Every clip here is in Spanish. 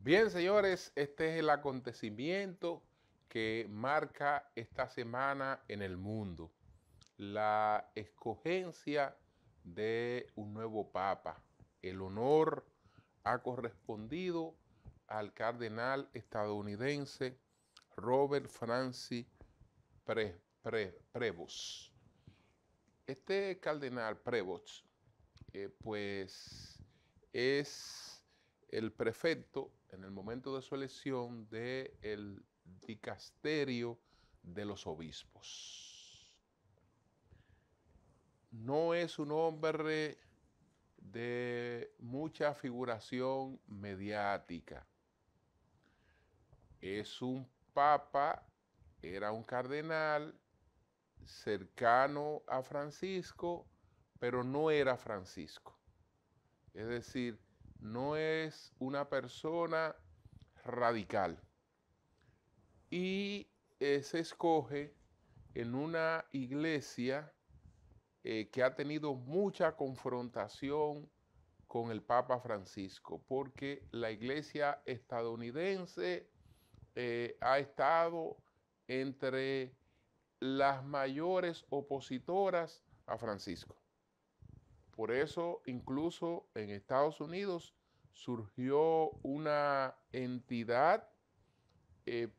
Bien, señores, este es el acontecimiento que marca esta semana en el mundo. La escogencia de un nuevo papa. El honor ha correspondido al cardenal estadounidense Robert Francis Prevost. Este cardenal Prevost, pues es el prefecto en el momento de su elección del dicasterio de los obispos. No es un hombre de mucha figuración mediática. Es un papa, era un cardenal cercano a Francisco, pero no era Francisco. Es decir, no es una persona radical. Y se escoge en una iglesia que ha tenido mucha confrontación con el Papa Francisco, porque la iglesia estadounidense ha estado entre las mayores opositoras a Francisco. Por eso, incluso en Estados Unidos surgió una entidad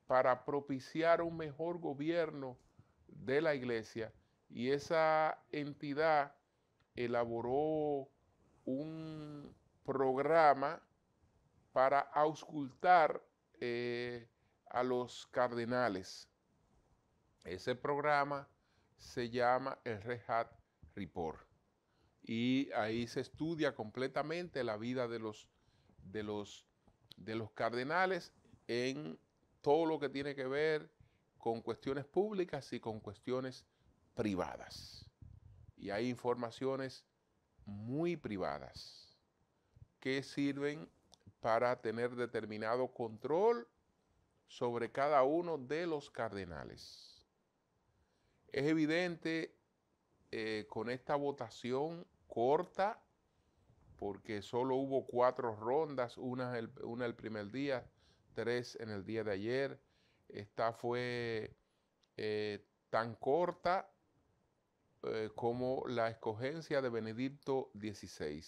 para propiciar un mejor gobierno de la iglesia, y esa entidad elaboró un programa para auscultar a los cardenales. Ese programa se llama el Red Hat Report, y ahí se estudia completamente la vida de los, de los cardenales en todo lo que tiene que ver con cuestiones públicas y con cuestiones privadas. Y hay informaciones muy privadas que sirven para tener determinado control sobre cada uno de los cardenales. Es evidente con esta votación corta, porque solo hubo 4 rondas, una el primer día, 3 en el día de ayer. Esta fue tan corta como la escogencia de Benedicto XVI,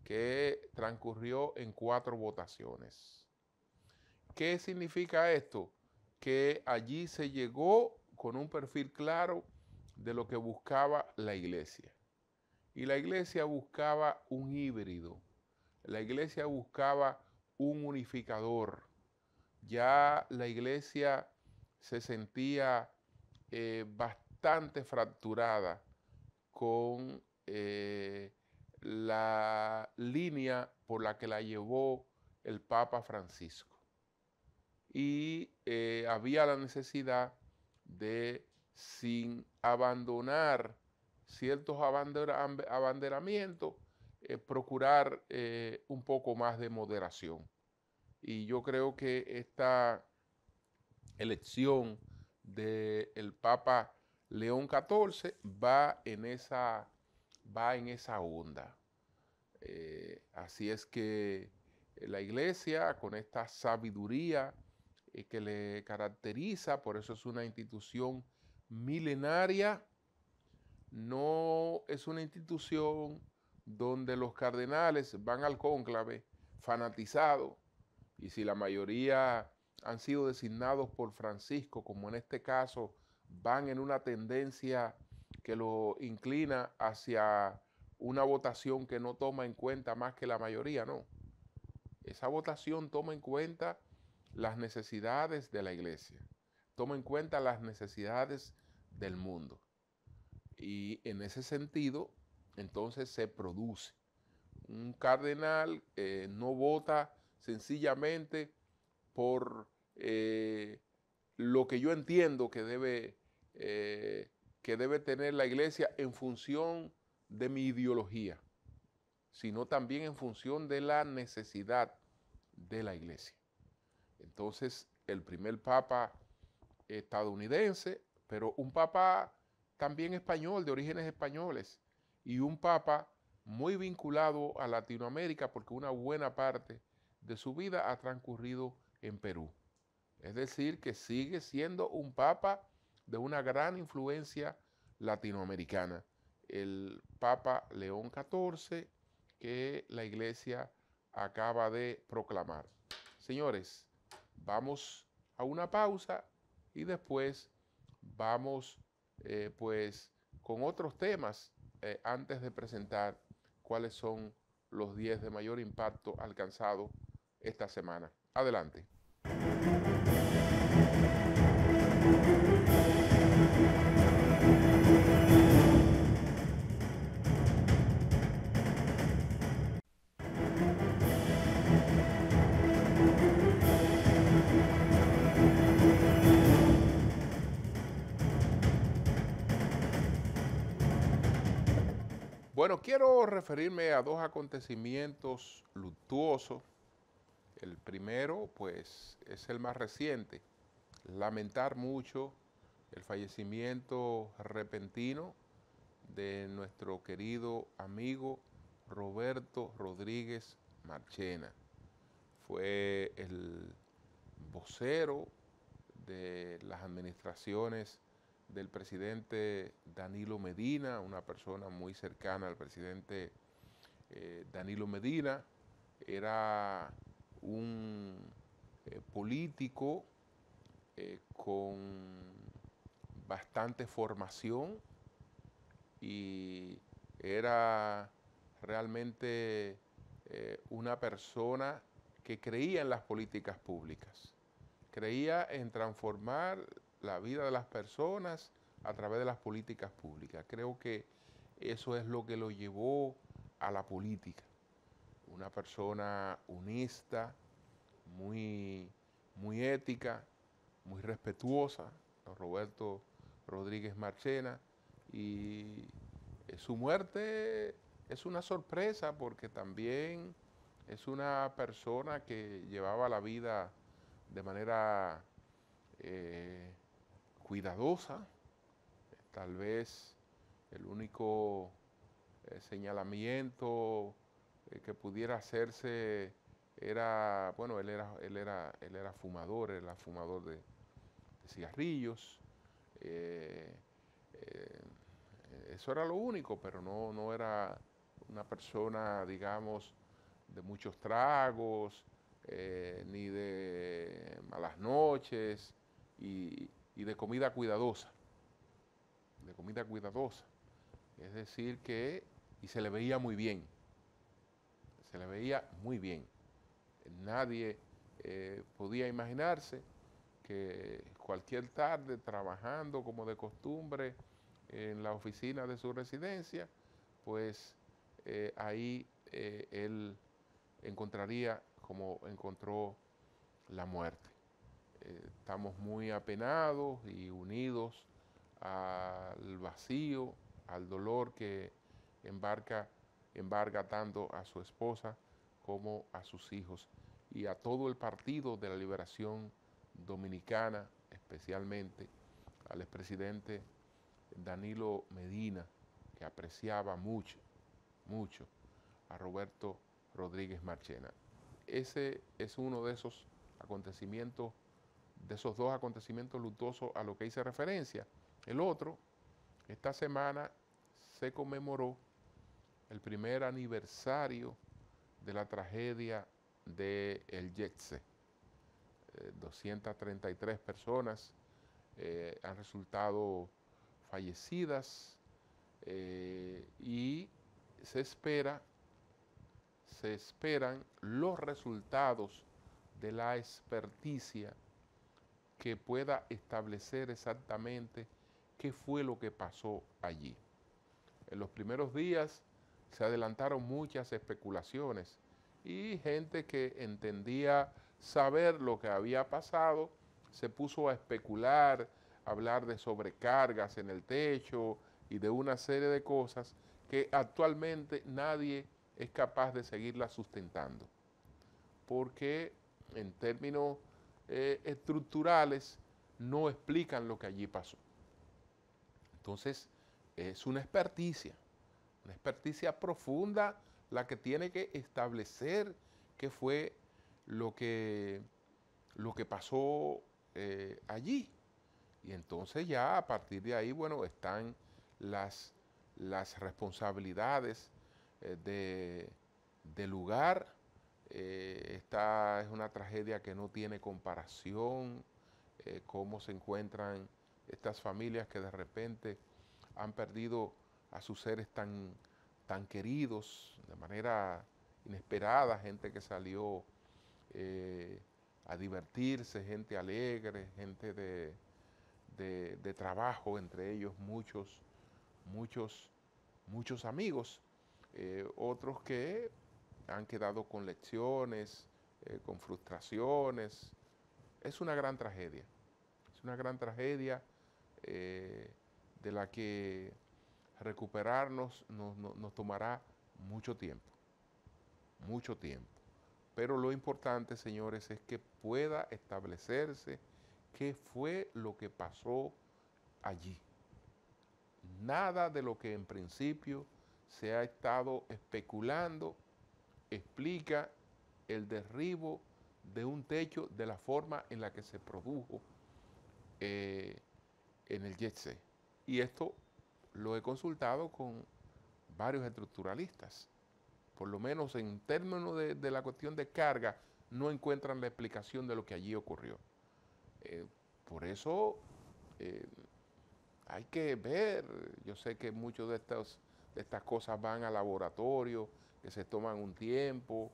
que transcurrió en 4 votaciones. ¿Qué significa esto? Que allí se llegó con un perfil claro de lo que buscaba la iglesia. Y la iglesia buscaba un híbrido. La iglesia buscaba un unificador. Ya la iglesia se sentía bastante fracturada con la línea por la que la llevó el Papa Francisco. Y había la necesidad de, sin abandonar ciertos abanderamientos, procurar un poco más de moderación. Y yo creo que esta elección del Papa León XIV va en esa onda. Así es que la iglesia, con esta sabiduría que le caracteriza, por eso es una institución milenaria, no es una institución donde los cardenales van al cónclave fanatizados, y si la mayoría han sido designados por Francisco, como en este caso, van en una tendencia que lo inclina hacia una votación que no toma en cuenta más que la mayoría, no. Esa votación toma en cuenta las necesidades de la iglesia, toma en cuenta las necesidades del mundo. Y en ese sentido, entonces se produce. Un cardenal no vota sencillamente por lo que yo entiendo que debe tener la iglesia en función de mi ideología, sino también en función de la necesidad de la iglesia. Entonces, el primer papa estadounidense, pero un papa también español, de orígenes españoles, y un papa muy vinculado a Latinoamérica, porque una buena parte de su vida ha transcurrido en Perú. Es decir, que sigue siendo un papa de una gran influencia latinoamericana. El Papa León XIV, que la Iglesia acaba de proclamar. Señores, vamos a una pausa y después vamos pues con otros temas antes de presentar cuáles son los 10 de mayor impacto alcanzado esta semana. Adelante. Bueno, quiero referirme a dos acontecimientos luctuosos. El primero, pues, es el más reciente. Lamentar mucho el fallecimiento repentino de nuestro querido amigo Roberto Rodríguez Marchena. Fue el vocero de las administraciones del presidente Danilo Medina, una persona muy cercana al presidente Danilo Medina. Era un político con bastante formación y era realmente una persona que creía en las políticas públicas, creía en transformar la vida de las personas a través de las políticas públicas. Creo que eso es lo que lo llevó a la política. Una persona honesta, muy ética, muy respetuosa, don Roberto Rodríguez Marchena, y su muerte es una sorpresa porque también es una persona que llevaba la vida de manera cuidadosa. Tal vez el único señalamiento que pudiera hacerse era, bueno, él era fumador de cigarrillos. Eh, eh, Eso era lo único, pero no era una persona, digamos, de muchos tragos, ni de malas noches, y de comida cuidadosa, Es decir que, y se le veía muy bien, se le veía muy bien. Nadie podía imaginarse que cualquier tarde, trabajando como de costumbre en la oficina de su residencia, pues ahí él encontraría como encontró la muerte. Estamos muy apenados y unidos al vacío, al dolor que embarga tanto a su esposa como a sus hijos y a todo el Partido de la Liberación Dominicana, especialmente al expresidente Danilo Medina, que apreciaba mucho a Roberto Rodríguez Marchena. Ese es uno de esos acontecimientos, de esos dos acontecimientos luctuosos a lo que hice referencia. El otro, esta semana se conmemoró el primer aniversario de la tragedia de El Yetse. 233 personas han resultado fallecidas y se esperan los resultados de la experticia que pueda establecer exactamente qué fue lo que pasó allí. En los primeros días se adelantaron muchas especulaciones y gente que entendía saber lo que había pasado se puso a especular, a hablar de sobrecargas en el techo y de una serie de cosas que actualmente nadie es capaz de seguirla sustentando, porque en términos estructurales no explican lo que allí pasó. Entonces, es una experticia profunda la que tiene que establecer qué fue lo que, lo que pasó allí. Y entonces ya a partir de ahí, bueno, están las, las responsabilidades del lugar. Esta es una tragedia que no tiene comparación, cómo se encuentran estas familias que de repente han perdido a sus seres tan queridos de manera inesperada, gente que salió a divertirse, gente alegre, gente de trabajo, entre ellos muchos, muchos amigos, otros que han quedado con lecciones, con frustraciones. Es una gran tragedia, es una gran tragedia de la que recuperarnos nos tomará mucho tiempo, mucho tiempo. Pero lo importante, señores, es que pueda establecerse qué fue lo que pasó allí. Nada de lo que en principio se ha estado especulando explica el derribo de un techo de la forma en la que se produjo en el Jet. Y esto lo he consultado con varios estructuralistas. Por lo menos en términos de la cuestión de carga, no encuentran la explicación de lo que allí ocurrió. Por eso hay que ver, yo sé que muchas de estas cosas van al laboratorio, que se toman un tiempo,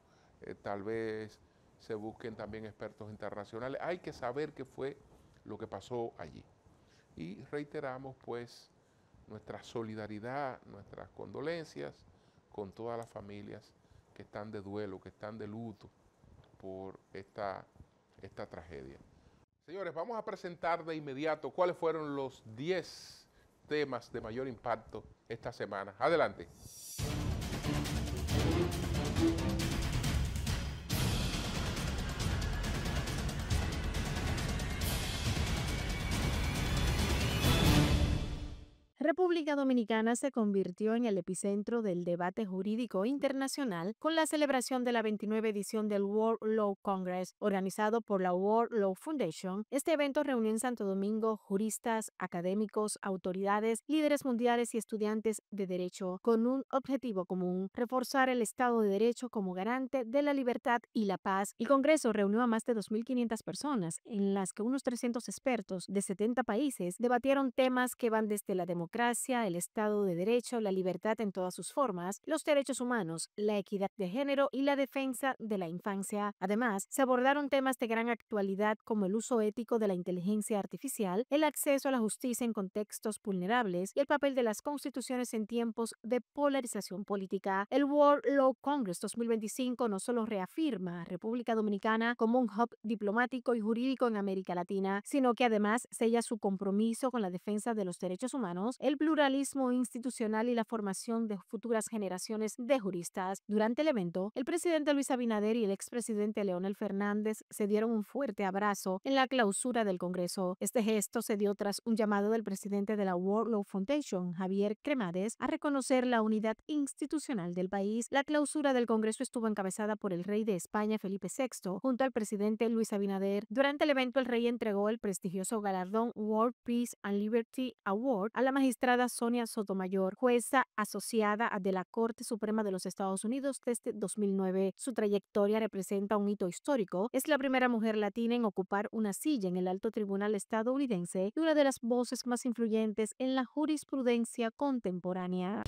tal vez se busquen también expertos internacionales. Hay que saber qué fue lo que pasó allí. Y reiteramos pues nuestra solidaridad, nuestras condolencias con todas las familias que están de duelo, que están de luto por esta tragedia. Señores, vamos a presentar de inmediato cuáles fueron los 10 temas de mayor impacto esta semana. Adelante. República Dominicana se convirtió en el epicentro del debate jurídico internacional con la celebración de la 29 edición del World Law Congress, organizado por la World Law Foundation. Este evento reunió en Santo Domingo juristas, académicos, autoridades, líderes mundiales y estudiantes de derecho, con un objetivo común: reforzar el Estado de Derecho como garante de la libertad y la paz. El Congreso reunió a más de 2.500 personas, en las que unos 300 expertos de 70 países debatieron temas que van desde la democracia, el Estado de Derecho, la libertad en todas sus formas, los derechos humanos, la equidad de género y la defensa de la infancia. Además, se abordaron temas de gran actualidad como el uso ético de la inteligencia artificial, el acceso a la justicia en contextos vulnerables y el papel de las constituciones en tiempos de polarización política. El World Law Congress 2025 no solo reafirma a República Dominicana como un hub diplomático y jurídico en América Latina, sino que además sella su compromiso con la defensa de los derechos humanos, el pluralismo institucional y la formación de futuras generaciones de juristas. Durante el evento, el presidente Luis Abinader y el expresidente Leonel Fernández se dieron un fuerte abrazo en la clausura del Congreso. Este gesto se dio tras un llamado del presidente de la World Law Foundation, Javier Cremades, a reconocer la unidad institucional del país. La clausura del Congreso estuvo encabezada por el rey de España, Felipe VI, junto al presidente Luis Abinader. Durante el evento, el rey entregó el prestigioso galardón World Peace and Liberty Award a la magistrada Sonia Sotomayor, jueza asociada de la Corte Suprema de los Estados Unidos desde 2009. Su trayectoria representa un hito histórico. Es la primera mujer latina en ocupar una silla en el alto tribunal estadounidense y una de las voces más influyentes en la jurisprudencia contemporánea.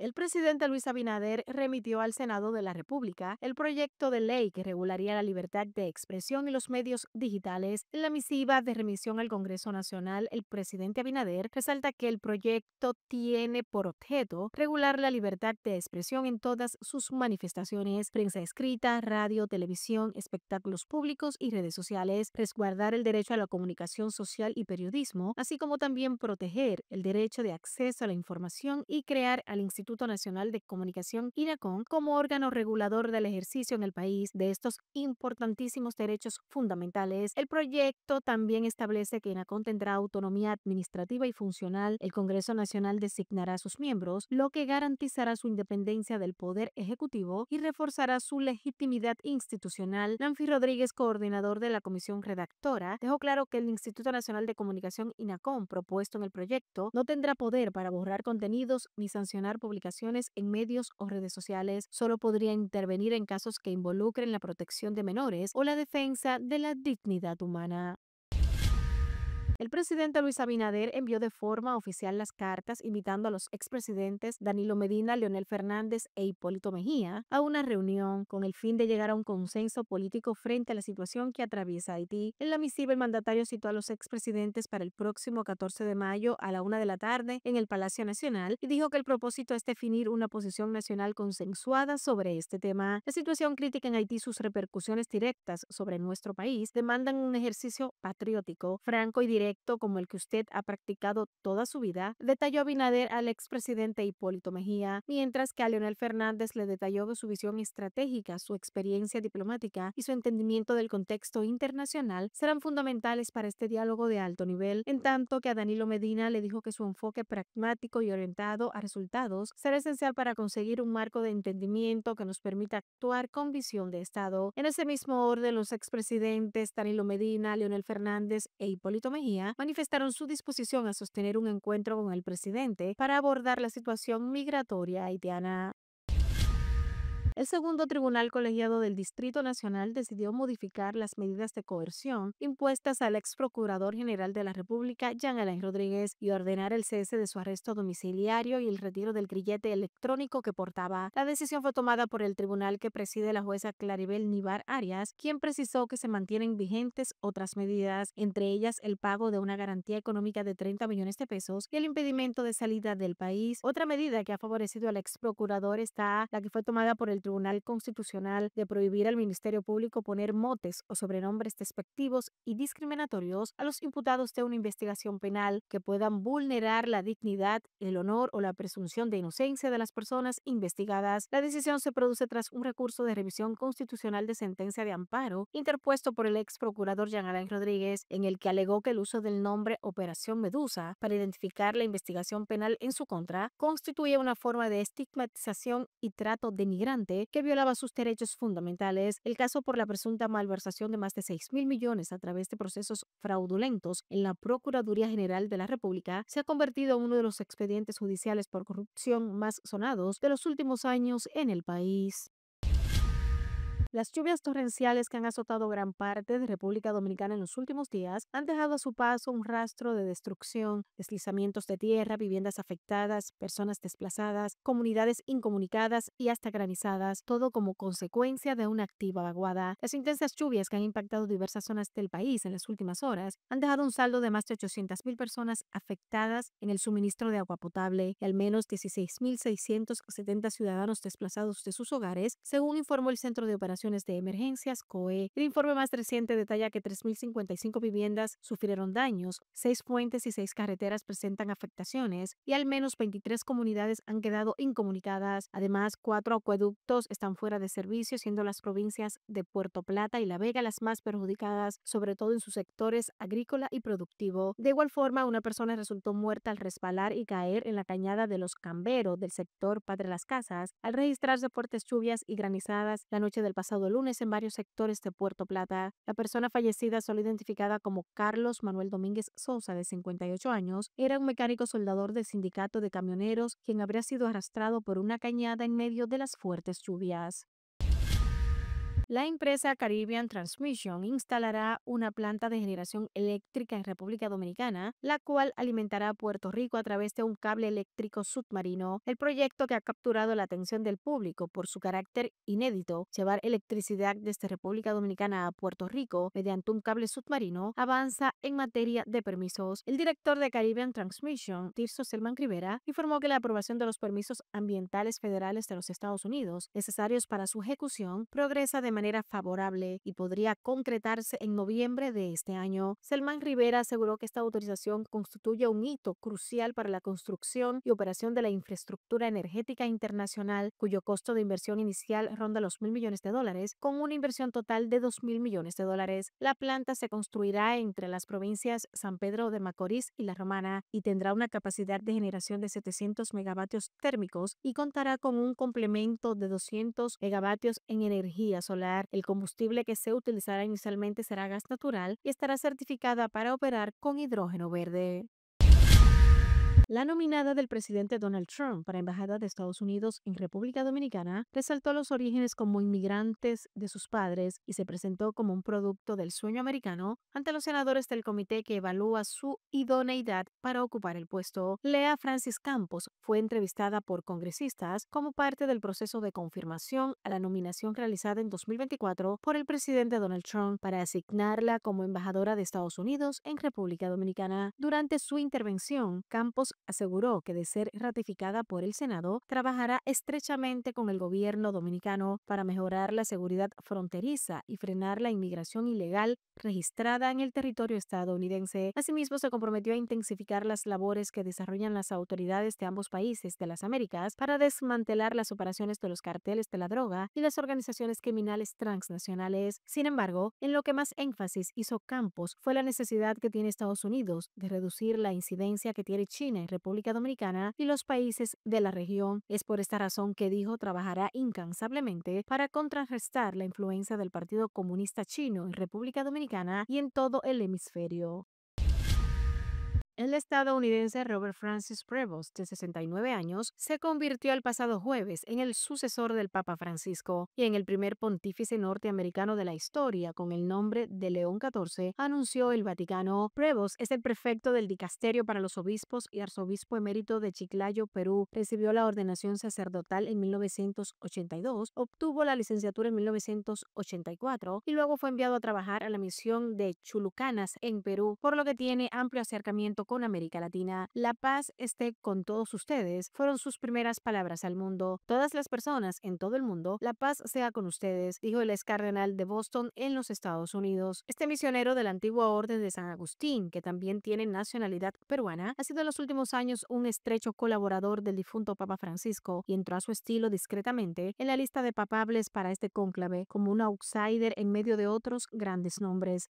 El presidente Luis Abinader remitió al Senado de la República el proyecto de ley que regularía la libertad de expresión y los medios digitales. En la misiva de remisión al Congreso Nacional, el presidente Abinader resalta que el proyecto tiene por objeto regular la libertad de expresión en todas sus manifestaciones: prensa escrita, radio, televisión, espectáculos públicos y redes sociales; resguardar el derecho a la comunicación social y periodismo, así como también proteger el derecho de acceso a la información y crear al Instituto Instituto Nacional de Comunicación, INACOM, como órgano regulador del ejercicio en el país de estos importantísimos derechos fundamentales. El proyecto también establece que INACOM tendrá autonomía administrativa y funcional. El Congreso Nacional designará a sus miembros, lo que garantizará su independencia del Poder Ejecutivo y reforzará su legitimidad institucional. Nancy Rodríguez, coordinador de la comisión redactora, dejó claro que el Instituto Nacional de Comunicación, INACOM, propuesto en el proyecto, no tendrá poder para borrar contenidos ni sancionar publicaciones en medios o redes sociales. Solo podría intervenir en casos que involucren la protección de menores o la defensa de la dignidad humana. El presidente Luis Abinader envió de forma oficial las cartas invitando a los expresidentes Danilo Medina, Leonel Fernández e Hipólito Mejía a una reunión con el fin de llegar a un consenso político frente a la situación que atraviesa Haití. En la misiva, el mandatario citó a los expresidentes para el próximo 14 de mayo a la 1 de la tarde en el Palacio Nacional y dijo que el propósito es definir una posición nacional consensuada sobre este tema. La situación crítica en Haití y sus repercusiones directas sobre nuestro país demandan un ejercicio patriótico, franco y directo como el que usted ha practicado toda su vida, detalló Abinader al expresidente Hipólito Mejía, mientras que a Leonel Fernández le detalló su visión estratégica, su experiencia diplomática y su entendimiento del contexto internacional serán fundamentales para este diálogo de alto nivel, en tanto que a Danilo Medina le dijo que su enfoque pragmático y orientado a resultados será esencial para conseguir un marco de entendimiento que nos permita actuar con visión de Estado. En ese mismo orden, los expresidentes Danilo Medina, Leonel Fernández e Hipólito Mejía manifestaron su disposición a sostener un encuentro con el presidente para abordar la situación migratoria haitiana. El segundo tribunal colegiado del Distrito Nacional decidió modificar las medidas de coerción impuestas al ex procurador general de la República, Jean Alain Rodríguez, y ordenar el cese de su arresto domiciliario y el retiro del grillete electrónico que portaba. La decisión fue tomada por el tribunal que preside la jueza Claribel Nivar Arias, quien precisó que se mantienen vigentes otras medidas, entre ellas el pago de una garantía económica de 30 millones de pesos y el impedimento de salida del país. Otra medida que ha favorecido al ex procurador está la que fue tomada por el Tribunal Constitucional de prohibir al Ministerio Público poner motes o sobrenombres despectivos y discriminatorios a los imputados de una investigación penal que puedan vulnerar la dignidad, el honor o la presunción de inocencia de las personas investigadas. La decisión se produce tras un recurso de revisión constitucional de sentencia de amparo interpuesto por el ex procurador Jean Alain Rodríguez, en el que alegó que el uso del nombre Operación Medusa para identificar la investigación penal en su contra constituye una forma de estigmatización y trato denigrante que violaba sus derechos fundamentales. El caso por la presunta malversación de más de 6.000 millones a través de procesos fraudulentos en la Procuraduría General de la República se ha convertido en uno de los expedientes judiciales por corrupción más sonados de los últimos años en el país. Las lluvias torrenciales que han azotado gran parte de República Dominicana en los últimos días han dejado a su paso un rastro de destrucción, deslizamientos de tierra, viviendas afectadas, personas desplazadas, comunidades incomunicadas y hasta granizadas, todo como consecuencia de una activa vaguada. Las intensas lluvias que han impactado diversas zonas del país en las últimas horas han dejado un saldo de más de 800.000 personas afectadas en el suministro de agua potable y al menos 16.670 ciudadanos desplazados de sus hogares, según informó el Centro de Operaciones de Emergencias, COE. El informe más reciente detalla que 3.055 viviendas sufrieron daños, 6 puentes y 6 carreteras presentan afectaciones y al menos 23 comunidades han quedado incomunicadas. Además, 4 acueductos están fuera de servicio, siendo las provincias de Puerto Plata y La Vega las más perjudicadas, sobre todo en sus sectores agrícola y productivo. De igual forma, una persona resultó muerta al resbalar y caer en la cañada de Los Camberos del sector Padre Las Casas, al registrarse fuertes lluvias y granizadas la noche del pasado lunes en varios sectores de Puerto Plata. La persona fallecida, solo identificada como Carlos Manuel Domínguez Sosa, de 58 años, era un mecánico soldador del sindicato de camioneros, quien habría sido arrastrado por una cañada en medio de las fuertes lluvias. La empresa Caribbean Transmission instalará una planta de generación eléctrica en República Dominicana, la cual alimentará a Puerto Rico a través de un cable eléctrico submarino. El proyecto, que ha capturado la atención del público por su carácter inédito, llevar electricidad desde República Dominicana a Puerto Rico mediante un cable submarino, avanza en materia de permisos. El director de Caribbean Transmission, Tirso Selman Rivera, informó que la aprobación de los permisos ambientales federales de los Estados Unidos necesarios para su ejecución progresa de manera manera favorable y podría concretarse en noviembre de este año. Selman Rivera aseguró que esta autorización constituye un hito crucial para la construcción y operación de la infraestructura energética internacional, cuyo costo de inversión inicial ronda los $1.000 millones, con una inversión total de $2.000 millones. La planta se construirá entre las provincias San Pedro de Macorís y La Romana y tendrá una capacidad de generación de 700 megavatios térmicos y contará con un complemento de 200 megavatios en energía solar. El combustible que se utilizará inicialmente será gas natural y estará certificada para operar con hidrógeno verde. La nominada del presidente Donald Trump para embajada de Estados Unidos en República Dominicana resaltó los orígenes como inmigrantes de sus padres y se presentó como un producto del sueño americano ante los senadores del comité que evalúa su idoneidad para ocupar el puesto. Lea Francis Campos fue entrevistada por congresistas como parte del proceso de confirmación a la nominación realizada en 2024 por el presidente Donald Trump para asignarla como embajadora de Estados Unidos en República Dominicana. Durante su intervención, Campos aseguró que, de ser ratificada por el Senado, trabajará estrechamente con el gobierno dominicano para mejorar la seguridad fronteriza y frenar la inmigración ilegal registrada en el territorio estadounidense. Asimismo, se comprometió a intensificar las labores que desarrollan las autoridades de ambos países de las Américas para desmantelar las operaciones de los carteles de la droga y las organizaciones criminales transnacionales. Sin embargo, en lo que más énfasis hizo Campos fue la necesidad que tiene Estados Unidos de reducir la incidencia que tiene China en República Dominicana y los países de la región. Es por esta razón que dijo trabajará incansablemente para contrarrestar la influencia del Partido Comunista Chino en República Dominicana y en todo el hemisferio. El estadounidense Robert Francis Prevost, de 69 años, se convirtió el pasado jueves en el sucesor del Papa Francisco y en el primer pontífice norteamericano de la historia con el nombre de León XIV, anunció el Vaticano. Prevost es el prefecto del Dicasterio para los Obispos y arzobispo emérito de Chiclayo, Perú. Recibió la ordenación sacerdotal en 1982, obtuvo la licenciatura en 1984 y luego fue enviado a trabajar a la misión de Chulucanas en Perú, por lo que tiene amplio acercamiento con América Latina. La paz esté con todos ustedes fueron sus primeras palabras al mundo. Todas las personas en todo el mundo, la paz sea con ustedes, dijo el ex cardenal de Boston en los Estados Unidos. Este misionero de la antigua Orden de San Agustín, que también tiene nacionalidad peruana, ha sido en los últimos años un estrecho colaborador del difunto Papa Francisco y entró a su estilo discretamente en la lista de papables para este cónclave como un outsider en medio de otros grandes nombres.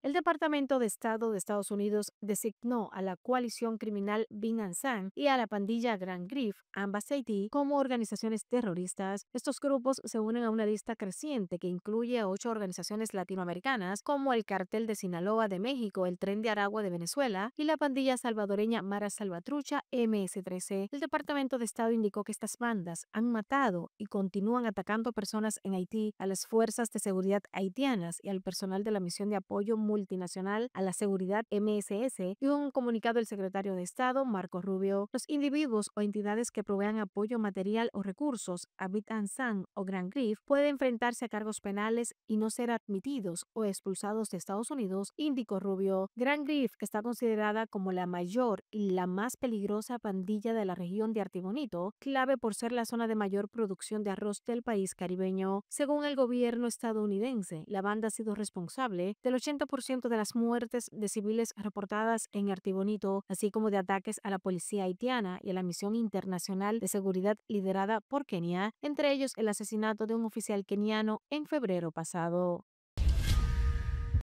El Departamento de Estado de Estados Unidos designó a la coalición criminal Bin and San y a la pandilla Grand Griff, ambas de Haití, como organizaciones terroristas. Estos grupos se unen a una lista creciente que incluye a 8 organizaciones latinoamericanas, como el Cartel de Sinaloa de México, el Tren de Aragua de Venezuela y la pandilla salvadoreña Mara Salvatrucha MS-13. El Departamento de Estado indicó que estas bandas han matado y continúan atacando personas en Haití, a las fuerzas de seguridad haitianas y al personal de la misión de apoyo multinacional a la seguridad MSS, y un comunicado del secretario de Estado, Marco Rubio. Los individuos o entidades que provean apoyo material o recursos a Bit and San o Grand Griff pueden enfrentarse a cargos penales y no ser admitidos o expulsados de Estados Unidos, indicó Rubio. Grand Griff, que está considerada como la mayor y la más peligrosa pandilla de la región de Artibonito, clave por ser la zona de mayor producción de arroz del país caribeño. Según el gobierno estadounidense, la banda ha sido responsable del 80% de las muertes de civiles reportadas en Artibonito, así como de ataques a la policía haitiana y a la misión internacional de seguridad liderada por Kenia, entre ellos el asesinato de un oficial keniano en febrero pasado.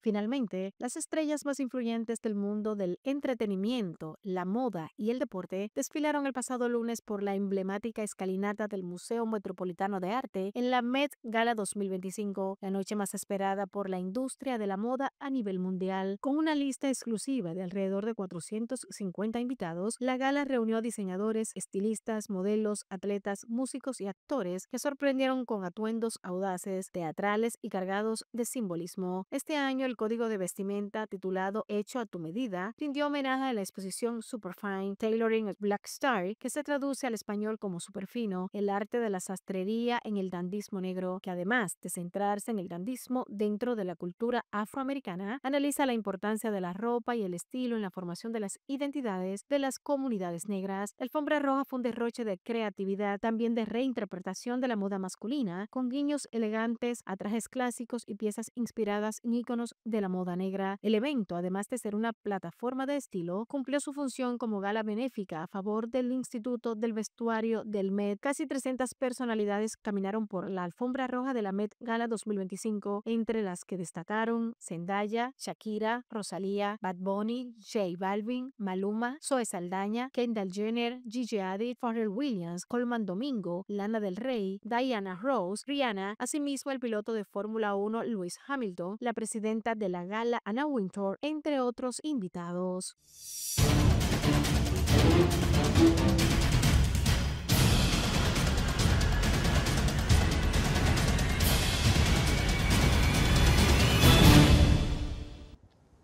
Finalmente, las estrellas más influyentes del mundo del entretenimiento, la moda y el deporte desfilaron el pasado lunes por la emblemática escalinata del Museo Metropolitano de Arte en la Met Gala 2025, la noche más esperada por la industria de la moda a nivel mundial. Con una lista exclusiva de alrededor de 450 invitados, la gala reunió a diseñadores, estilistas, modelos, atletas, músicos y actores que sorprendieron con atuendos audaces, teatrales y cargados de simbolismo. Este año, el el código de vestimenta titulado Hecho a tu medida, rindió homenaje a la exposición Superfine Tailoring a Black Star, que se traduce al español como Superfino, el arte de la sastrería en el dandismo negro, que además de centrarse en el dandismo dentro de la cultura afroamericana, analiza la importancia de la ropa y el estilo en la formación de las identidades de las comunidades negras. La alfombra roja fue un derroche de creatividad, también de reinterpretación de la moda masculina, con guiños elegantes a trajes clásicos y piezas inspiradas en íconos de la moda negra. El evento, además de ser una plataforma de estilo, cumplió su función como gala benéfica a favor del Instituto del Vestuario del Met. Casi 300 personalidades caminaron por la alfombra roja de la Met Gala 2025, entre las que destacaron Zendaya, Shakira, Rosalía, Bad Bunny, J Balvin, Maluma, Zoe Saldaña, Kendall Jenner, Gigi Hadid, Pharrell Williams, Colman Domingo, Lana del Rey, Diana Ross, Rihanna, asimismo el piloto de Fórmula 1 Lewis Hamilton, la presidenta de la gala Anna Wintour, entre otros invitados.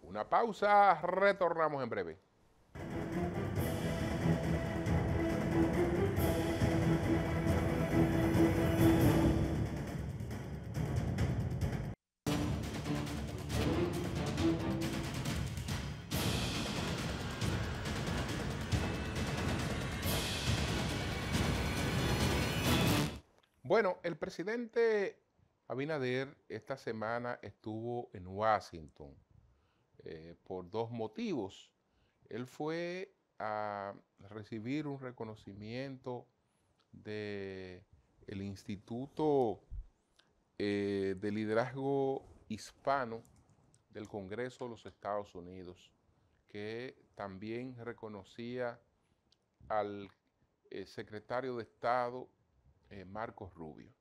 Una pausa, retornamos en breve. Bueno, el presidente Abinader esta semana estuvo en Washington por dos motivos. Él fue a recibir un reconocimiento del Instituto de Liderazgo Hispano del Congreso de los Estados Unidos, que también reconocía al secretario de Estado Marcos Rubio.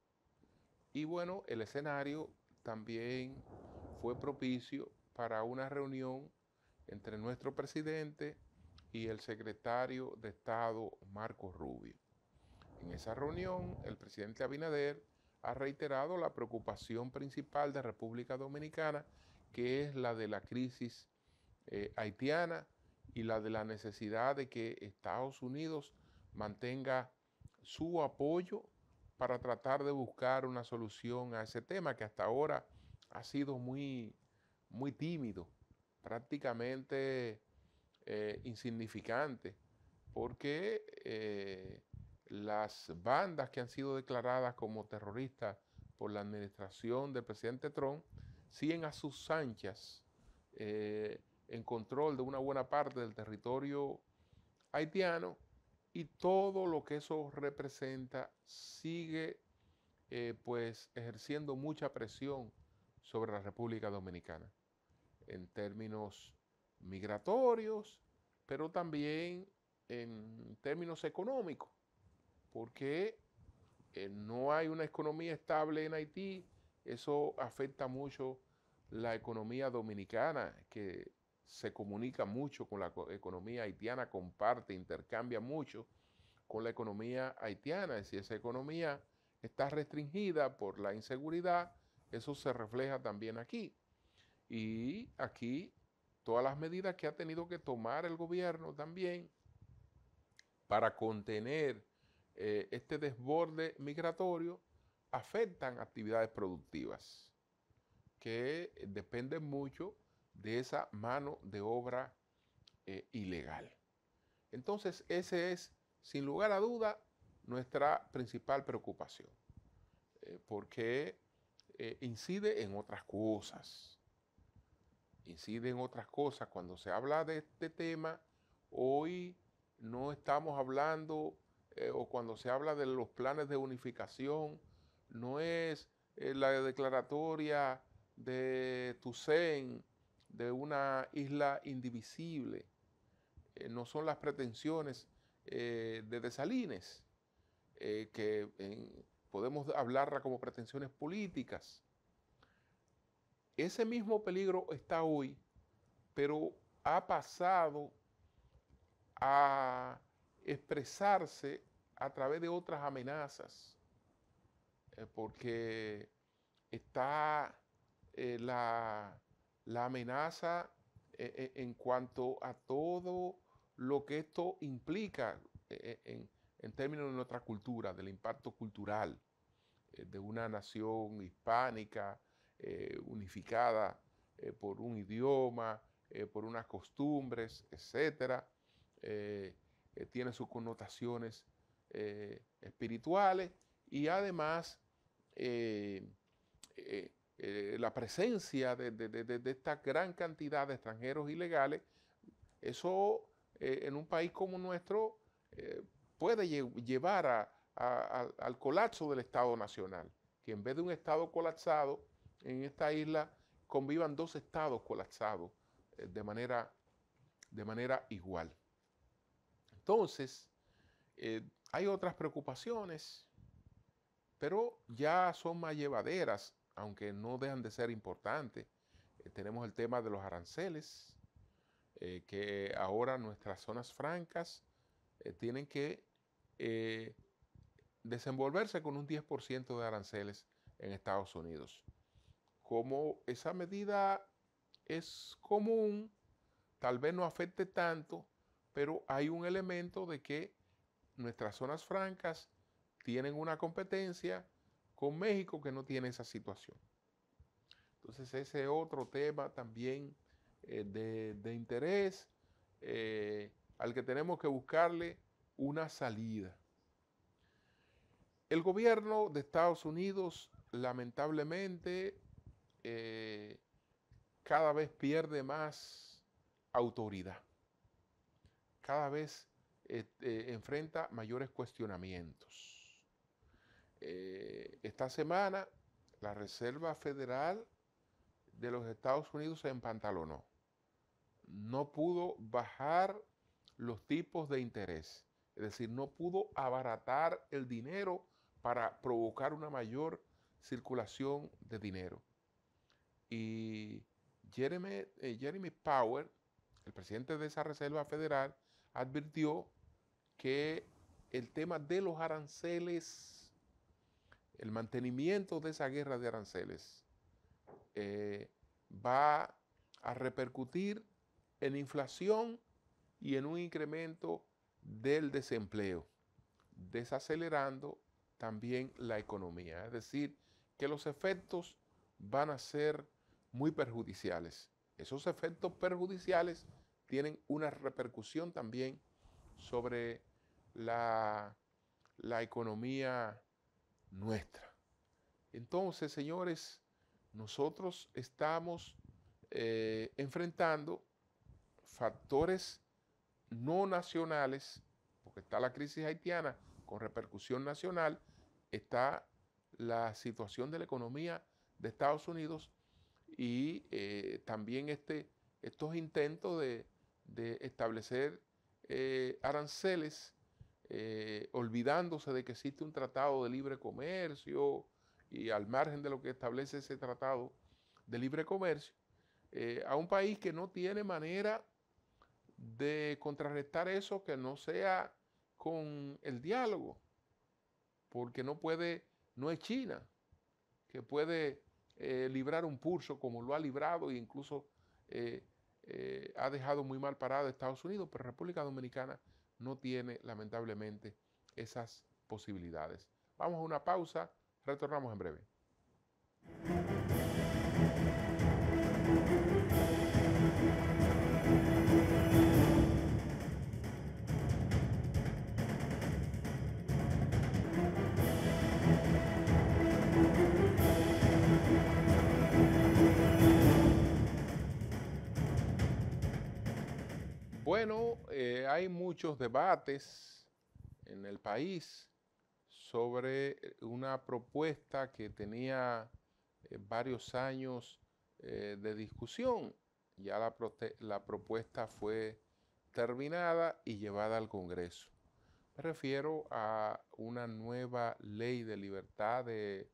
Y bueno, el escenario también fue propicio para una reunión entre nuestro presidente y el secretario de Estado Marcos Rubio. En esa reunión, el presidente Abinader ha reiterado la preocupación principal de República Dominicana, que es la de la crisis haitiana y la de la necesidad de que Estados Unidos mantenga su apoyo para tratar de buscar una solución a ese tema que hasta ahora ha sido muy tímido, prácticamente insignificante, porque las bandas que han sido declaradas como terroristas por la administración del presidente Trump siguen a sus anchas en control de una buena parte del territorio haitiano, y todo lo que eso representa sigue pues ejerciendo mucha presión sobre la República Dominicana en términos migratorios, pero también en términos económicos, porque no hay una economía estable en Haití. Eso afecta mucho la economía dominicana, que se comunica mucho con la economía haitiana, comparte, intercambia mucho con la economía haitiana. Si esa economía está restringida por la inseguridad, eso se refleja también aquí. Y aquí todas las medidas que ha tenido que tomar el gobierno también para contener este desborde migratorio afectan actividades productivas que dependen mucho de esa mano de obra ilegal. Entonces, ese es, sin lugar a duda, nuestra principal preocupación, porque incide en otras cosas. Incide en otras cosas. Cuando se habla de este tema, hoy no estamos hablando, o cuando se habla de los planes de unificación, no es la declaratoria de Toussaint de una isla indivisible, no son las pretensiones de Dessalines, que podemos hablarla como pretensiones políticas. Ese mismo peligro está hoy, pero ha pasado a expresarse a través de otras amenazas, porque está la amenaza en cuanto a todo lo que esto implica en términos de nuestra cultura, del impacto cultural de una nación hispánica unificada por un idioma, por unas costumbres, etcétera. Tiene sus connotaciones espirituales y además la presencia de esta gran cantidad de extranjeros ilegales, eso en un país como nuestro puede llevar al colapso del Estado Nacional, que en vez de un Estado colapsado, en esta isla convivan dos estados colapsados de manera igual. Entonces, hay otras preocupaciones, pero ya son más llevaderas, aunque no dejan de ser importantes. Tenemos el tema de los aranceles, que ahora nuestras zonas francas tienen que desenvolverse con un 10% de aranceles en Estados Unidos. Como esa medida es común, tal vez no afecte tanto, pero hay un elemento de que nuestras zonas francas tienen una competencia con México que no tiene esa situación. Entonces ese es otro tema también de interés al que tenemos que buscarle una salida. El gobierno de Estados Unidos, lamentablemente, cada vez pierde más autoridad. Cada vez enfrenta mayores cuestionamientos. Esta semana, la Reserva Federal de los Estados Unidos se empantalonó. No pudo bajar los tipos de interés. Es decir, no pudo abaratar el dinero para provocar una mayor circulación de dinero. Y Jeremy Powell, el presidente de esa Reserva Federal, advirtió que el tema de los aranceles, el mantenimiento de esa guerra de aranceles, va a repercutir en inflación y en un incremento del desempleo, desacelerando también la economía. Es decir, que los efectos van a ser muy perjudiciales. Esos efectos perjudiciales tienen una repercusión también sobre la economía nuestra. Entonces, señores, nosotros estamos enfrentando factores no nacionales, porque está la crisis haitiana con repercusión nacional, está la situación de la economía de Estados Unidos y también estos intentos de establecer aranceles, olvidándose de que existe un tratado de libre comercio y al margen de lo que establece ese tratado de libre comercio, a un país que no tiene manera de contrarrestar eso que no sea con el diálogo, porque no es China, que puede librar un pulso como lo ha librado e incluso ha dejado muy mal parado a Estados Unidos, pero República Dominicana no tiene lamentablemente esas posibilidades. Vamos a una pausa, retornamos en breve. Bueno, hay muchos debates en el país sobre una propuesta que tenía varios años de discusión. Ya la propuesta fue terminada y llevada al Congreso. Me refiero a una nueva ley de libertad de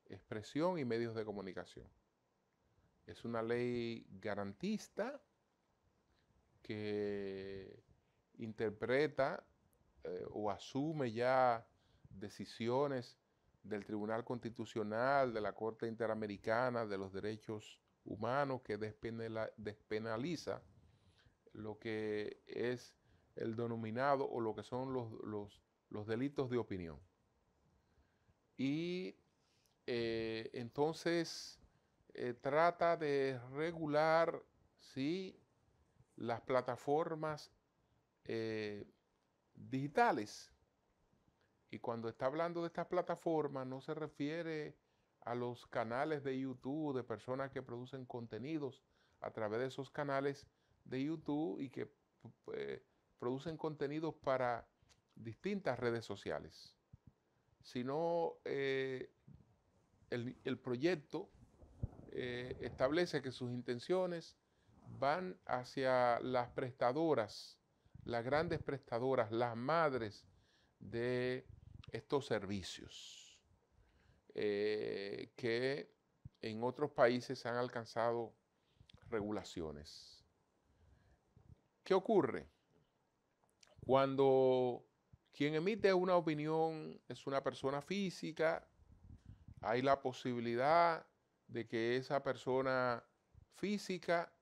expresión y medios de comunicación. Es una ley garantista que interpreta o asume ya decisiones del Tribunal Constitucional, de la Corte Interamericana de los Derechos humano que despenaliza lo que es el denominado o lo que son los delitos de opinión. Y entonces trata de regular, ¿sí?, las plataformas digitales. Y cuando está hablando de estas plataformas, no se refiere a los canales de YouTube de personas que producen contenidos a través de esos canales de YouTube y que producen contenidos para distintas redes sociales, sino el proyecto establece que sus intenciones van hacia las prestadoras, las grandes prestadoras, las madres de estos servicios que en otros países han alcanzado regulaciones. ¿Qué ocurre? Cuando quien emite una opinión es una persona física, hay la posibilidad de que esa persona física,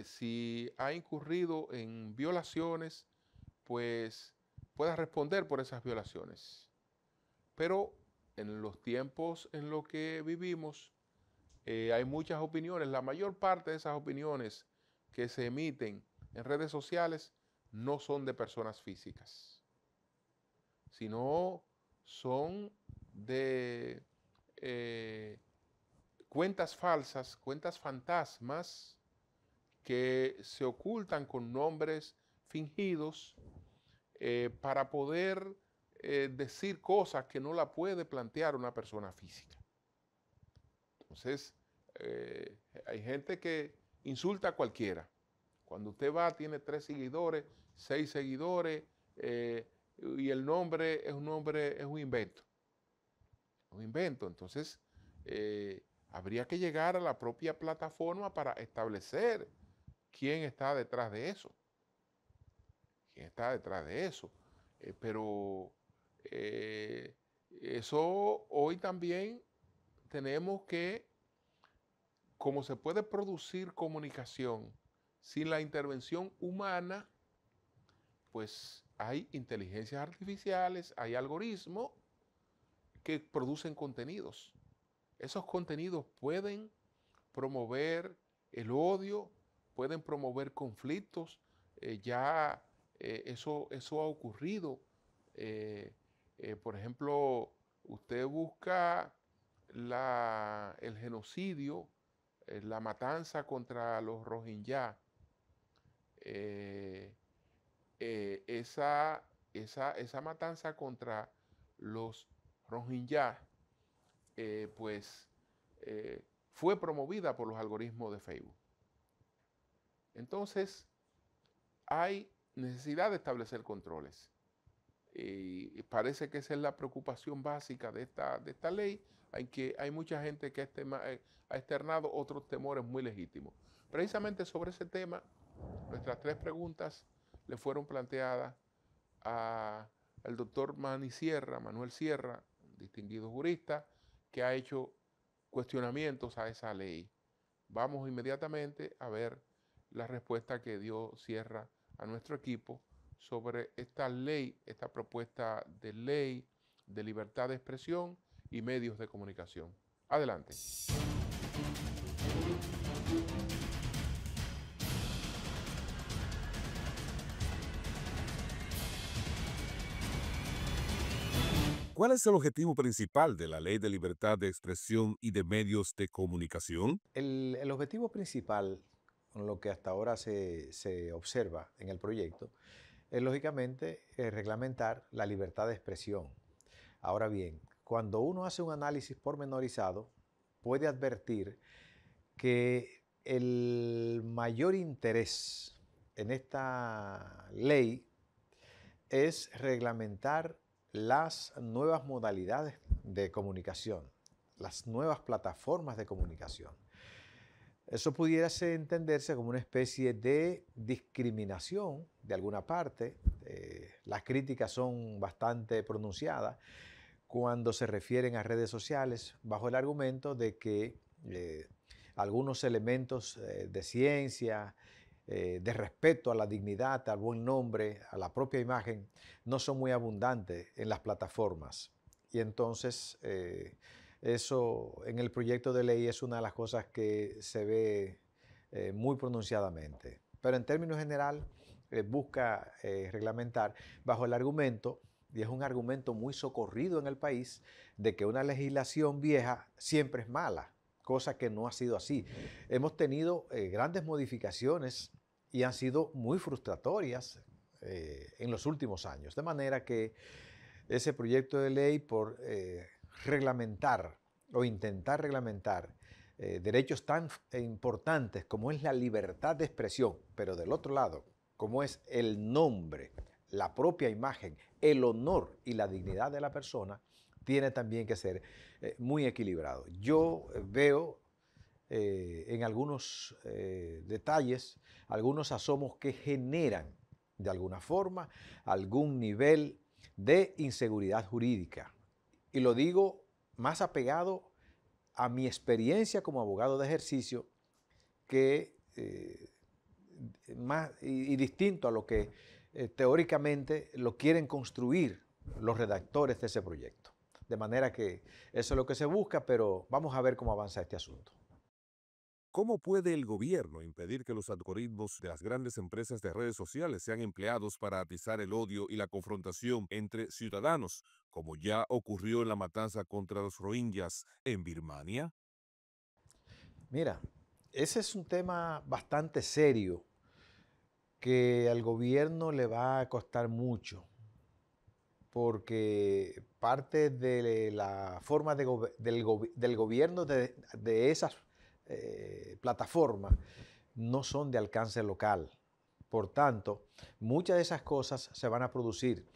si ha incurrido en violaciones, pues pueda responder por esas violaciones. Pero en los tiempos en los que vivimos, hay muchas opiniones. La mayor parte de esas opiniones que se emiten en redes sociales no son de personas físicas, sino son de cuentas falsas, cuentas fantasmas que se ocultan con nombres fingidos para poder decir cosas que no la puede plantear una persona física. Entonces, hay gente que insulta a cualquiera. Cuando usted va, tiene 3 seguidores, 6 seguidores, y el nombre es un invento. Un invento. Entonces, habría que llegar a la propia plataforma para establecer quién está detrás de eso. ¿Quién está detrás de eso? Pero eso hoy también tenemos que, como se puede producir comunicación sin la intervención humana, pues hay inteligencias artificiales, hay algoritmos que producen contenidos. Esos contenidos pueden promover el odio, pueden promover conflictos. Eso ha ocurrido. Por ejemplo, usted busca el genocidio, la matanza contra los Rohingya. Esa matanza contra los Rohingya, fue promovida por los algoritmos de Facebook. Entonces, hay necesidad de establecer controles. Y parece que esa es la preocupación básica de esta ley, aunque hay mucha gente que ha externado otros temores muy legítimos. Precisamente sobre ese tema, nuestras 3 preguntas le fueron planteadas al doctor Manuel Sierra, distinguido jurista, que ha hecho cuestionamientos a esa ley. Vamos inmediatamente a ver la respuesta que dio Sierra a nuestro equipo sobre esta ley, esta propuesta de ley de libertad de expresión y medios de comunicación. Adelante. ¿Cuál es el objetivo principal de la Ley de Libertad de Expresión y de Medios de Comunicación? El objetivo principal, con lo que hasta ahora se observa en el proyecto, es lógicamente reglamentar la libertad de expresión. Ahora bien, cuando uno hace un análisis pormenorizado, puede advertir que el mayor interés en esta ley es reglamentar las nuevas modalidades de comunicación, las nuevas plataformas de comunicación. Eso pudiera entenderse como una especie de discriminación de alguna parte. Las críticas son bastante pronunciadas cuando se refieren a redes sociales bajo el argumento de que algunos elementos de ciencia, de respeto a la dignidad, al buen nombre, a la propia imagen, no son muy abundantes en las plataformas. Y entonces eso en el proyecto de ley es una de las cosas que se ve muy pronunciadamente. Pero en términos general busca reglamentar bajo el argumento, y es un argumento muy socorrido en el país, de que una legislación vieja siempre es mala, cosa que no ha sido así. Hemos tenido grandes modificaciones y han sido muy frustratorias en los últimos años. De manera que ese proyecto de ley por reglamentar o intentar reglamentar derechos tan importantes como es la libertad de expresión, pero del otro lado, como es el nombre, la propia imagen, el honor y la dignidad de la persona, tiene también que ser muy equilibrado. Yo veo en algunos detalles, algunos asomos que generan de alguna forma algún nivel de inseguridad jurídica. Y lo digo más apegado a mi experiencia como abogado de ejercicio que más y distinto a lo que teóricamente lo quieren construir los redactores de ese proyecto. De manera que eso es lo que se busca, pero vamos a ver cómo avanza este asunto. ¿Cómo puede el gobierno impedir que los algoritmos de las grandes empresas de redes sociales sean empleados para atizar el odio y la confrontación entre ciudadanos, como ya ocurrió en la matanza contra los rohingyas en Birmania? Mira, ese es un tema bastante serio que al gobierno le va a costar mucho, porque parte de la forma del gobierno de esas plataformas no son de alcance local. Por tanto, muchas de esas cosas se van a producir.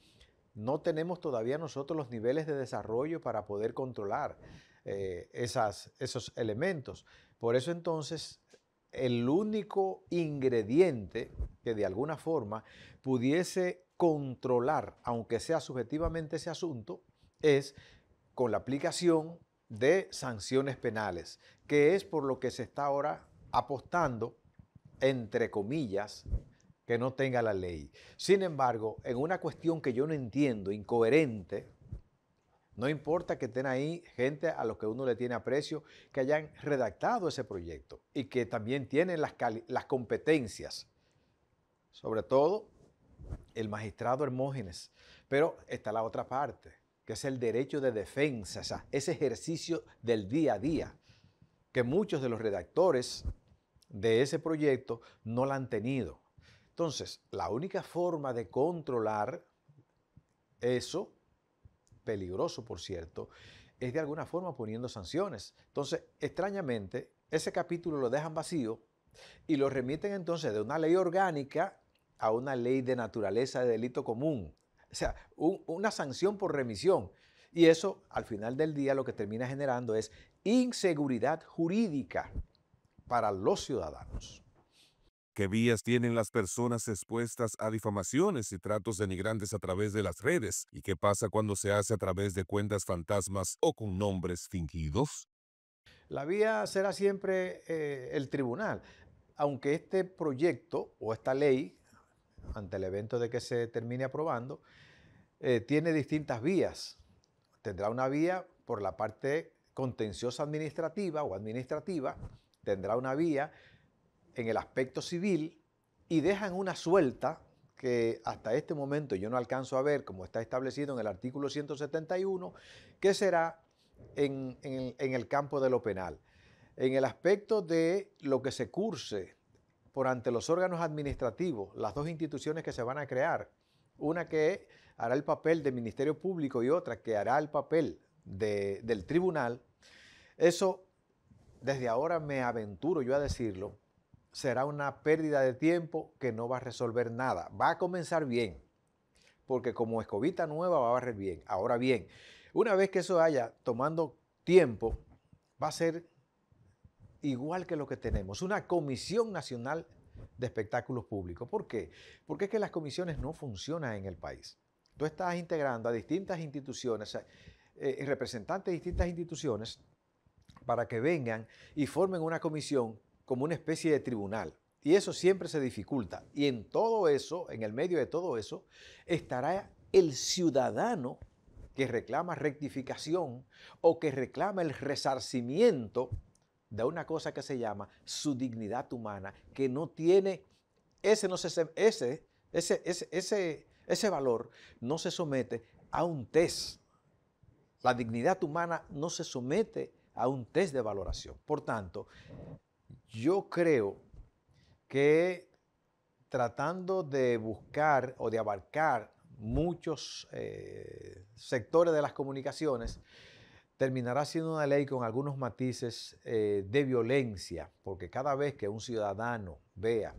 No tenemos todavía nosotros los niveles de desarrollo para poder controlar esos elementos. Por eso entonces, el único ingrediente que de alguna forma pudiese controlar, aunque sea subjetivamente ese asunto, es con la aplicación de sanciones penales, que es por lo que se está ahora apostando, entre comillas, que no tenga la ley. Sin embargo, en una cuestión que yo no entiendo, incoherente, no importa que estén ahí gente a los que uno le tiene aprecio, que hayan redactado ese proyecto y que también tienen las competencias, sobre todo el magistrado Hermógenes. Pero está la otra parte, que es el derecho de defensa, o sea, ese ejercicio del día a día, que muchos de los redactores de ese proyecto no la han tenido. Entonces, la única forma de controlar eso, peligroso por cierto, es de alguna forma poniendo sanciones. Entonces, extrañamente, ese capítulo lo dejan vacío y lo remiten entonces de una ley orgánica a una ley de naturaleza de delito común. O sea, una sanción por remisión. Y eso, al final del día, lo que termina generando es inseguridad jurídica para los ciudadanos. ¿Qué vías tienen las personas expuestas a difamaciones y tratos denigrantes a través de las redes? ¿Y qué pasa cuando se hace a través de cuentas fantasmas o con nombres fingidos? La vía será siempre el tribunal, aunque este proyecto o esta ley, ante el evento de que se termine aprobando, tiene distintas vías. Tendrá una vía por la parte contenciosa administrativa o administrativa, tendrá una vía en el aspecto civil y dejan una suelta que hasta este momento yo no alcanzo a ver, como está establecido en el artículo 171, que será en el campo de lo penal. En el aspecto de lo que se curse por ante los órganos administrativos, las dos instituciones que se van a crear, una que hará el papel del Ministerio Público y otra que hará el papel del tribunal, eso desde ahora me aventuro yo a decirlo, será una pérdida de tiempo que no va a resolver nada. Va a comenzar bien, porque como escobita nueva va a barrer bien. Ahora bien, una vez que eso vaya tomando tiempo, va a ser igual que lo que tenemos, una Comisión Nacional de Espectáculos Públicos. ¿Por qué? Porque es que las comisiones no funcionan en el país. Tú estás integrando a distintas instituciones, representantes de distintas instituciones, para que vengan y formen una comisión como una especie de tribunal. Y eso siempre se dificulta. Y en todo eso, en el medio de todo eso, estará el ciudadano que reclama rectificación o que reclama el resarcimiento de una cosa que se llama su dignidad humana, que no tiene, ese valor no se somete a un test. La dignidad humana no se somete a un test de valoración. Por tanto, yo creo que tratando de buscar o de abarcar muchos sectores de las comunicaciones, terminará siendo una ley con algunos matices de violencia, porque cada vez que un ciudadano vea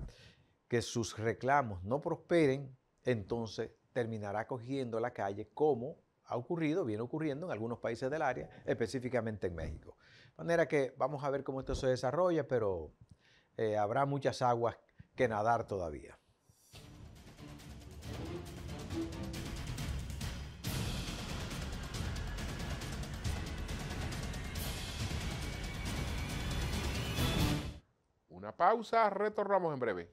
que sus reclamos no prosperen, entonces terminará cogiendo la calle como ha ocurrido, viene ocurriendo en algunos países del área, específicamente en México. De manera que vamos a ver cómo esto se desarrolla, pero habrá muchas aguas que nadar todavía. Una pausa, retornamos en breve.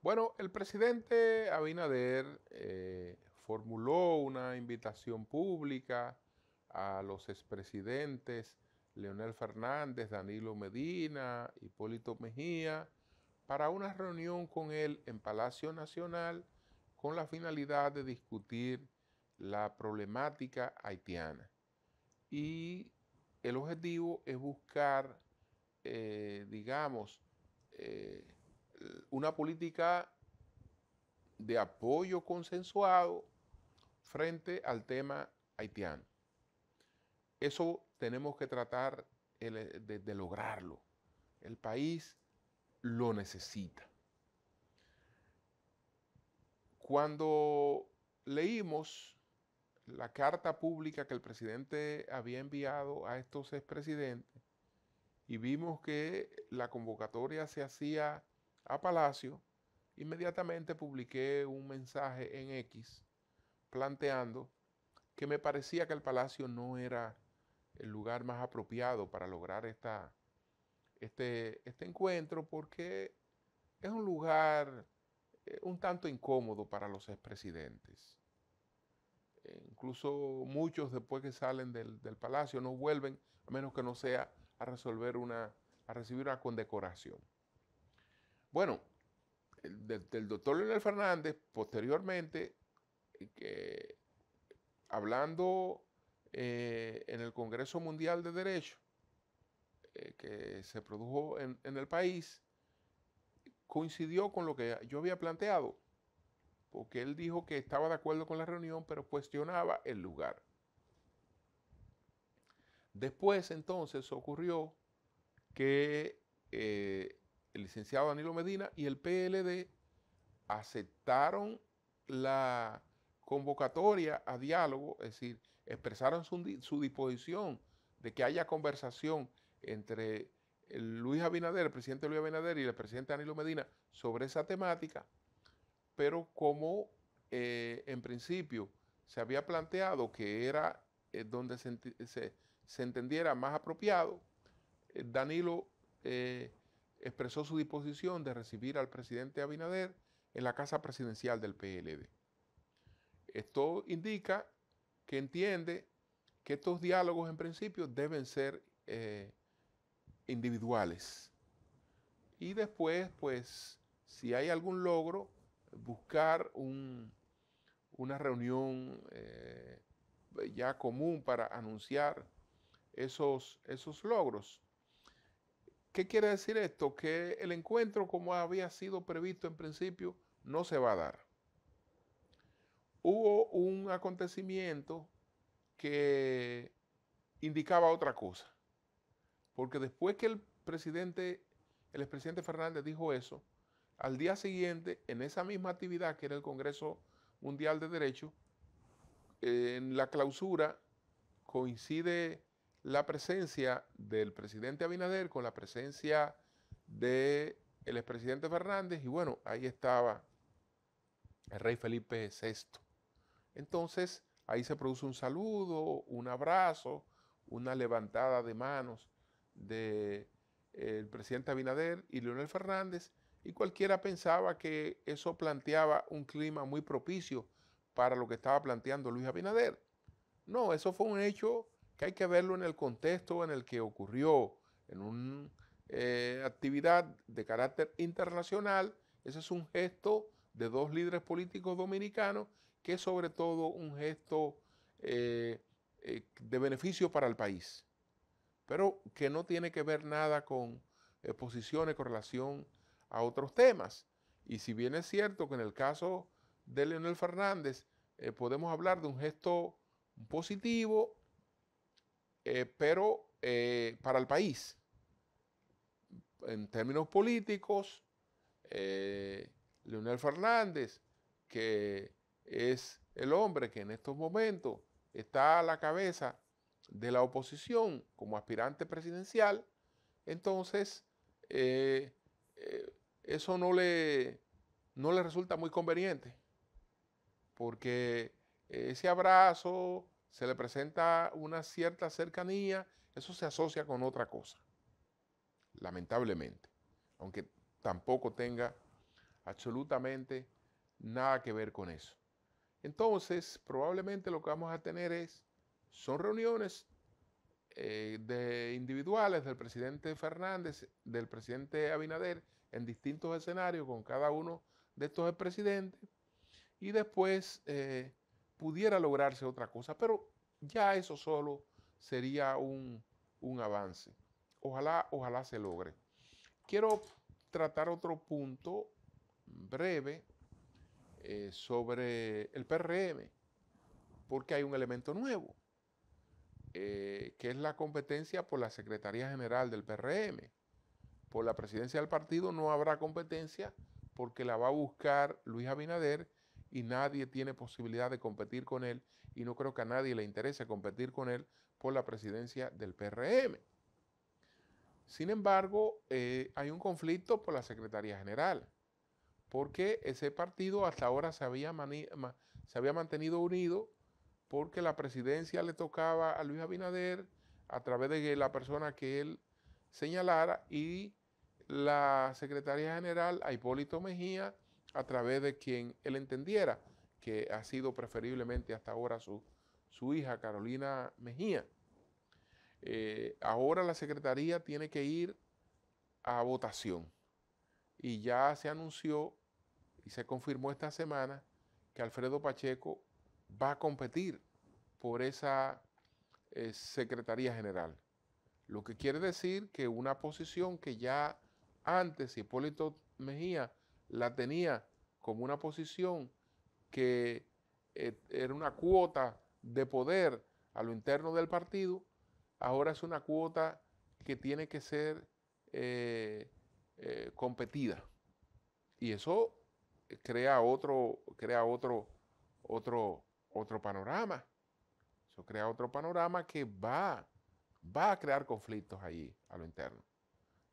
Bueno, el presidente Abinader formuló una invitación pública a los expresidentes Leonel Fernández, Danilo Medina, Hipólito Mejía, para una reunión con él en Palacio Nacional con la finalidad de discutir la problemática haitiana. Y el objetivo es buscar, digamos, una política de apoyo consensuado frente al tema haitiano. Eso tenemos que tratar de lograrlo. El país lo necesita. Cuando leímos la carta pública que el presidente había enviado a estos expresidentes y vimos que la convocatoria se hacía a Palacio, inmediatamente publiqué un mensaje en X planteando que me parecía que el Palacio no era el lugar más apropiado para lograr este encuentro, porque es un lugar un tanto incómodo para los expresidentes. Incluso muchos después que salen del Palacio no vuelven, a menos que no sea a recibir una condecoración. Bueno, del doctor Leonel Fernández, posteriormente, hablando en el Congreso Mundial de Derecho que se produjo en el país, coincidió con lo que yo había planteado, porque él dijo que estaba de acuerdo con la reunión, pero cuestionaba el lugar. Después, entonces, ocurrió que el licenciado Danilo Medina y el PLD aceptaron la convocatoria a diálogo, es decir, expresaron su disposición de que haya conversación entre Luis Abinader, el presidente Luis Abinader y el presidente Danilo Medina sobre esa temática, pero como en principio se había planteado que era donde se entendiera más apropiado, Danilo expresó su disposición de recibir al presidente Abinader en la casa presidencial del PLD. Esto indica que entiende que estos diálogos en principio deben ser individuales. Y después, pues, si hay algún logro, buscar una reunión ya común para anunciar esos logros. ¿Qué quiere decir esto? Que el encuentro, como había sido previsto en principio, no se va a dar. Hubo un acontecimiento que indicaba otra cosa, porque después que el expresidente Fernández dijo eso, al día siguiente, en esa misma actividad que era el Congreso Mundial de Derecho, en la clausura coincide la presencia del presidente Abinader con la presencia del expresidente Fernández y bueno, ahí estaba el rey Felipe VI. Entonces, ahí se produce un saludo, un abrazo, una levantada de manos del presidente Abinader y Leonel Fernández, y cualquiera pensaba que eso planteaba un clima muy propicio para lo que estaba planteando Luis Abinader. No, eso fue un hecho que hay que verlo en el contexto en el que ocurrió, en una actividad de carácter internacional. Ese es un gesto de dos líderes políticos dominicanos que es sobre todo un gesto de beneficio para el país, pero que no tiene que ver nada con posiciones con relación a otros temas. Y si bien es cierto que en el caso de Leonel Fernández podemos hablar de un gesto positivo, pero para el país, en términos políticos, Leonel Fernández, que es el hombre que en estos momentos está a la cabeza de la oposición como aspirante presidencial, entonces eso no le resulta muy conveniente, porque ese abrazo se le presenta una cierta cercanía, eso se asocia con otra cosa, lamentablemente, aunque tampoco tenga absolutamente nada que ver con eso. Entonces, probablemente lo que vamos a tener son reuniones individuales del presidente Fernández, del presidente Abinader, en distintos escenarios con cada uno de estos expresidentes, y después pudiera lograrse otra cosa, pero ya eso solo sería un avance. Ojalá se logre. Quiero tratar otro punto breve sobre el PRM, porque hay un elemento nuevo, que es la competencia por la Secretaría General del PRM. Por la presidencia del partido no habrá competencia porque la va a buscar Luis Abinader y nadie tiene posibilidad de competir con él, y no creo que a nadie le interese competir con él por la presidencia del PRM. Sin embargo, hay un conflicto por la Secretaría General, porque ese partido hasta ahora se había mantenido unido porque la presidencia le tocaba a Luis Abinader a través de la persona que él señalara, y la Secretaría General a Hipólito Mejía a través de quien él entendiera, que ha sido preferiblemente hasta ahora su hija Carolina Mejía. Ahora la Secretaría tiene que ir a votación y ya se anunció y se confirmó esta semana que Alfredo Pacheco va a competir por esa Secretaría General. Lo que quiere decir que una posición que ya antes Hipólito Mejía la tenía como una posición que era una cuota de poder a lo interno del partido, ahora es una cuota que tiene que ser competida. Y eso crea otro panorama. Eso crea otro panorama que va a crear conflictos allí a lo interno.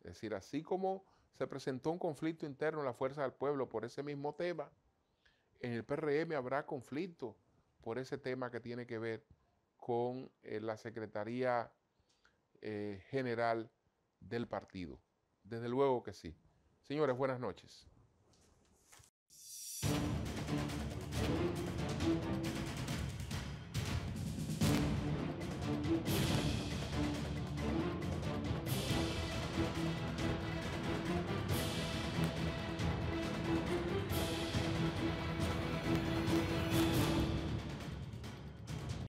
Es decir, así como se presentó un conflicto interno en la Fuerza del Pueblo por ese mismo tema, en el PRM habrá conflicto por ese tema que tiene que ver con la Secretaría General del partido. Desde luego que sí. Señores, buenas noches.